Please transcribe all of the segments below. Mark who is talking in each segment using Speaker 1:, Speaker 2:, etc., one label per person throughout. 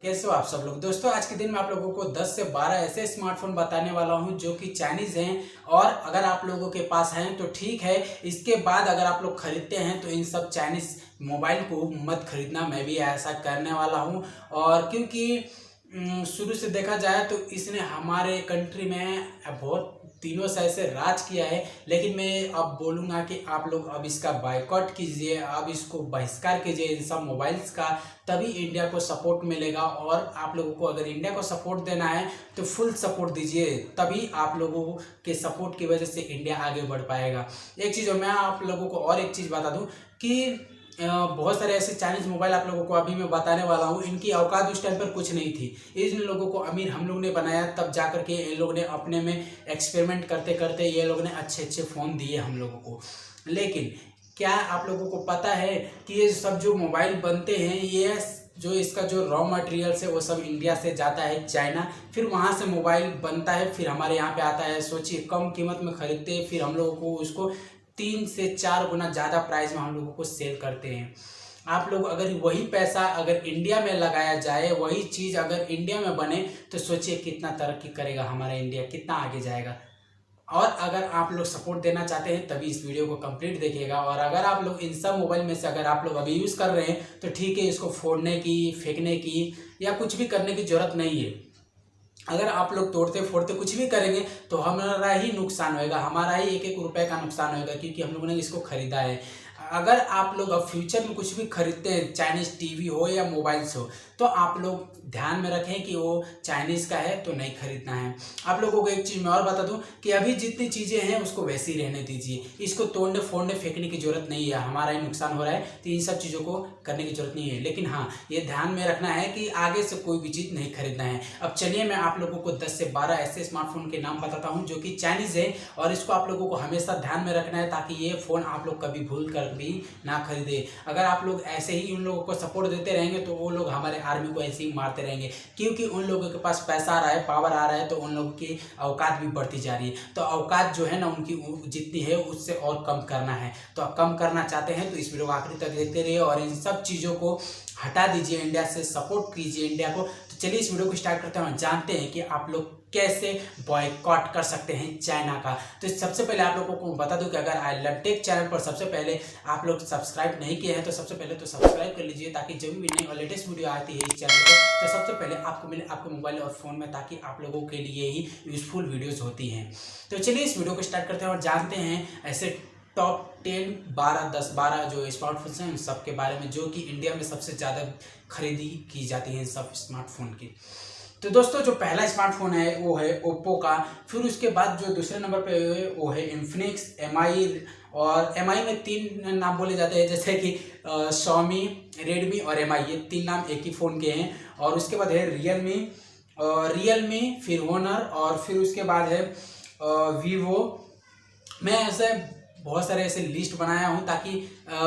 Speaker 1: कैसे हो आप सब लोग। दोस्तों आज के दिन में आप लोगों को 10 से 12 ऐसे स्मार्टफोन बताने वाला हूं जो कि चाइनीज हैं, और अगर आप लोगों के पास हैं तो ठीक है। इसके बाद अगर आप लोग खरीदते हैं तो इन सब चाइनीज मोबाइल को मत खरीदना, मैं भी ऐसा करने वाला हूं। और क्योंकि शुरू से देखा जाए तो इसने हमारे कंट्री में बहुत तीनों साल से राज किया है, लेकिन मैं अब बोलूँगा कि आप लोग अब इसका बायकॉट कीजिए, अब इसको बहिष्कार कीजिए इन सब मोबाइल्स का, तभी इंडिया को सपोर्ट मिलेगा। और आप लोगों को अगर इंडिया को सपोर्ट देना है तो फुल सपोर्ट दीजिए, तभी आप लोगों के सपोर्ट की वजह से इंडिया आगे बढ़ पाएगा। एक चीज़ मैं आप लोगों को और एक चीज़ बता दूँ कि बहुत सारे ऐसे चाइनीज मोबाइल आप लोगों को अभी मैं बताने वाला हूँ, इनकी औकात उस टाइम पर कुछ नहीं थी। इन लोगों को अमीर हम लोग ने बनाया, तब जा करके इन लोगों ने अपने में एक्सपेरिमेंट करते करते ये लोग ने अच्छे अच्छे फ़ोन दिए हम लोगों को। लेकिन क्या आप लोगों को पता है कि ये सब जो मोबाइल बनते हैं, ये जो इसका जो रॉ मटेरियल्स है वो सब इंडिया से जाता है चाइना, फिर वहाँ से मोबाइल बनता है, फिर हमारे यहाँ पे आता है। सोचिए, कम कीमत में खरीदते हैं, फिर हम लोगों को उसको 3 से 4 गुना ज़्यादा प्राइस में हम लोगों को सेल करते हैं। आप लोग अगर वही पैसा अगर इंडिया में लगाया जाए, वही चीज़ अगर इंडिया में बने, तो सोचिए कितना तरक्की करेगा हमारा इंडिया, कितना आगे जाएगा। और अगर आप लोग सपोर्ट देना चाहते हैं तभी इस वीडियो को कंप्लीट देखिएगा। और अगर आप लोग इन सब मोबाइल में से अगर आप लोग अभी यूज़ कर रहे हैं तो ठीक है, इसको फोड़ने की, फेंकने की या कुछ भी करने की ज़रूरत नहीं है। अगर आप लोग तोड़ते फोड़ते कुछ भी करेंगे तो हमारा ही नुकसान होएगा, हमारा ही एक एक रुपए का नुकसान होएगा, क्योंकि हम लोगों ने इसको खरीदा है। अगर आप लोग अब फ्यूचर में कुछ भी खरीदते हैं, चाइनीज टीवी हो या मोबाइल्स हो, तो आप लोग ध्यान में रखें कि वो चाइनीज़ का है तो नहीं खरीदना है। आप लोगों को एक चीज़ मैं और बता दूं कि अभी जितनी चीज़ें हैं उसको वैसे ही रहने दीजिए, इसको तोड़ने फोड़ने फेंकने की जरूरत नहीं है, हमारा ही नुकसान हो रहा है, तो इन सब चीज़ों को करने की जरूरत नहीं है। लेकिन हाँ, ये ध्यान में रखना है कि आगे से कोई भी चीज़ नहीं खरीदना है। अब चलिए मैं आप लोगों को 10 से 12 ऐसे स्मार्टफोन के नाम बताता हूँ जो कि चाइनीज़ है, और इसको आप लोगों को हमेशा ध्यान में रखना है ताकि ये फ़ोन आप लोग कभी भूल कर भी ना खरीदे। अगर आप लोग ऐसे ही उन लोगों को सपोर्ट देते रहेंगे तो वो लोग हमारे आर्मी को ऐसे ही मारते रहेंगे, क्योंकि उन लोगों के पास पैसा आ रहा है, पावर आ रहा है, तो उन लोगों की औकात भी बढ़ती जा रही है। तो औकात जो है ना उनकी जितनी है उससे और कम करना है। तो आप कम करना चाहते हैं तो इस वीडियो को आखिरी तक देखते रहिए और इन सब चीज़ों को हटा दीजिए, इंडिया से सपोर्ट कीजिए इंडिया को। तो चलिए इस वीडियो को स्टार्ट करते हैं और जानते हैं कि आप लोग कैसे बॉयकॉट कर सकते हैं चाइना का। तो सबसे पहले आप लोगों को बता दूं कि अगर आई लव टेक चैनल पर सबसे पहले आप लोग सब्सक्राइब नहीं किए हैं तो सबसे पहले तो सब्सक्राइब कर लीजिए, ताकि जब भी नई और लेटेस्ट वीडियो आती है इस चैनल पर तो सबसे पहले आपको मिले आपके मोबाइल और फ़ोन में, ताकि आप लोगों के लिए ही यूज़फुल वीडियोज़ होती हैं। तो चलिए इस वीडियो को स्टार्ट करते हैं और जानते हैं ऐसे टॉप 10 12 10 12 जो स्मार्टफोन्स हैं उन सब के बारे में, जो कि इंडिया में सबसे ज़्यादा खरीदी की जाती है सब स्मार्टफोन की। तो दोस्तों जो पहला स्मार्टफोन है वो है ओप्पो का, फिर उसके बाद जो दूसरे नंबर पे है वो है इन्फिनिक्स, एमआई, और एमआई में 3 नाम बोले जाते हैं, जैसे कि शॉमी, रेडमी और एमआई, ये 3 नाम एक ही फ़ोन के हैं। और उसके बाद है रियलमी, फिर होनर, और फिर उसके बाद है वीवो। मैं ऐसे बहुत सारे ऐसे लिस्ट बनाया हूँ ताकि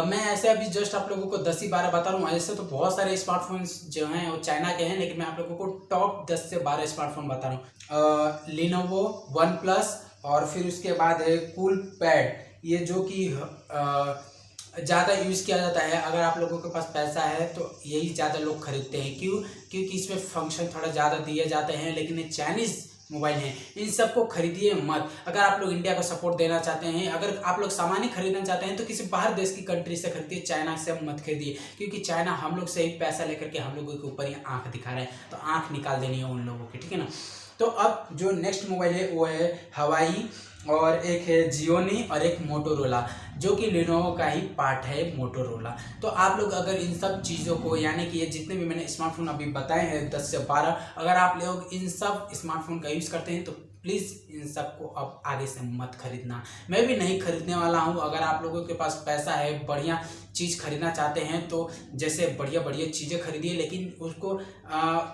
Speaker 1: मैं ऐसे अभी जस्ट आप लोगों को 10 ही 12 बता रहा हूँ। ऐसे तो बहुत सारे स्मार्टफोन्स जो हैं वो चाइना के हैं, लेकिन मैं आप लोगों को टॉप 10 से 12 स्मार्टफोन बता रहा हूँ। लिनोवो, वन प्लस, और फिर उसके बाद है कूल पैड, ये जो कि ज़्यादा यूज़ किया जाता है। अगर आप लोगों के पास पैसा है तो यही ज़्यादा लोग खरीदते हैं, क्योंकि इसमें फंक्शन थोड़ा ज़्यादा दिए जाते हैं, लेकिन ये चाइनीज़ मोबाइल हैं, इन सबको खरीदिए मत। अगर आप लोग इंडिया को सपोर्ट देना चाहते हैं, अगर आप लोग सामान ही खरीदना चाहते हैं तो किसी बाहर देश की कंट्री से खरीदिए, चाइना से मत खरीदिए, क्योंकि चाइना हम लोग से ही पैसा लेकर के हम लोगों के ऊपर ही आंख दिखा रहा है, तो आंख निकाल देनी है उन लोगों की, ठीक है ना। तो अब जो नेक्स्ट मोबाइल है वो है हवाई, और एक है जियोनी, और एक मोटोरोला, जो कि लिनोवो का ही पार्ट है मोटोरोला। तो आप लोग अगर इन सब चीज़ों को, यानी कि ये जितने भी मैंने स्मार्टफोन अभी बताए हैं 10 से 12, अगर आप लोग इन सब स्मार्टफोन का यूज़ करते हैं तो प्लीज़ इन सब को अब आगे से मत खरीदना। मैं भी नहीं खरीदने वाला हूँ। अगर आप लोगों के पास पैसा है, बढ़िया चीज़ खरीदना चाहते हैं तो जैसे बढ़िया बढ़िया चीज़ें खरीदिए, लेकिन उसको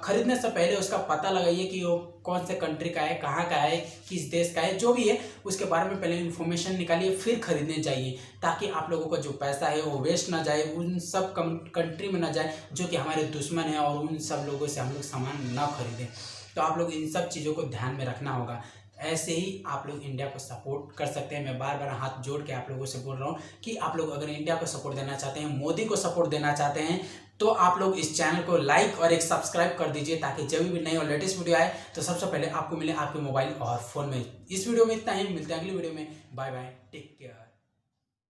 Speaker 1: खरीदने से पहले उसका पता लगाइए कि वो कौन से कंट्री का है, कहाँ का है, किस देश का है, जो भी है उसके बारे में पहले इन्फॉर्मेशन निकालिए, फिर खरीदने जाइए, ताकि आप लोगों का जो पैसा है वो वेस्ट ना जाए, उन सब कंट्री में ना जाए जो कि हमारे दुश्मन हैं, और उन सब लोगों से हम लोग सामान ना खरीदें। तो आप लोग इन सब चीज़ों को ध्यान में रखना होगा। ऐसे ही आप लोग इंडिया को सपोर्ट कर सकते हैं। मैं बार बार हाथ जोड़ के आप लोगों से बोल रहा हूँ कि आप लोग अगर इंडिया को सपोर्ट देना चाहते हैं, मोदी को सपोर्ट देना चाहते हैं, तो आप लोग इस चैनल को लाइक और एक सब्सक्राइब कर दीजिए, ताकि जब भी नई और लेटेस्ट वीडियो आए तो सबसे पहले आपको मिले आपके मोबाइल और फोन में। इस वीडियो में इतना ही, मिलते हैं अगली वीडियो में। Bye bye, take care.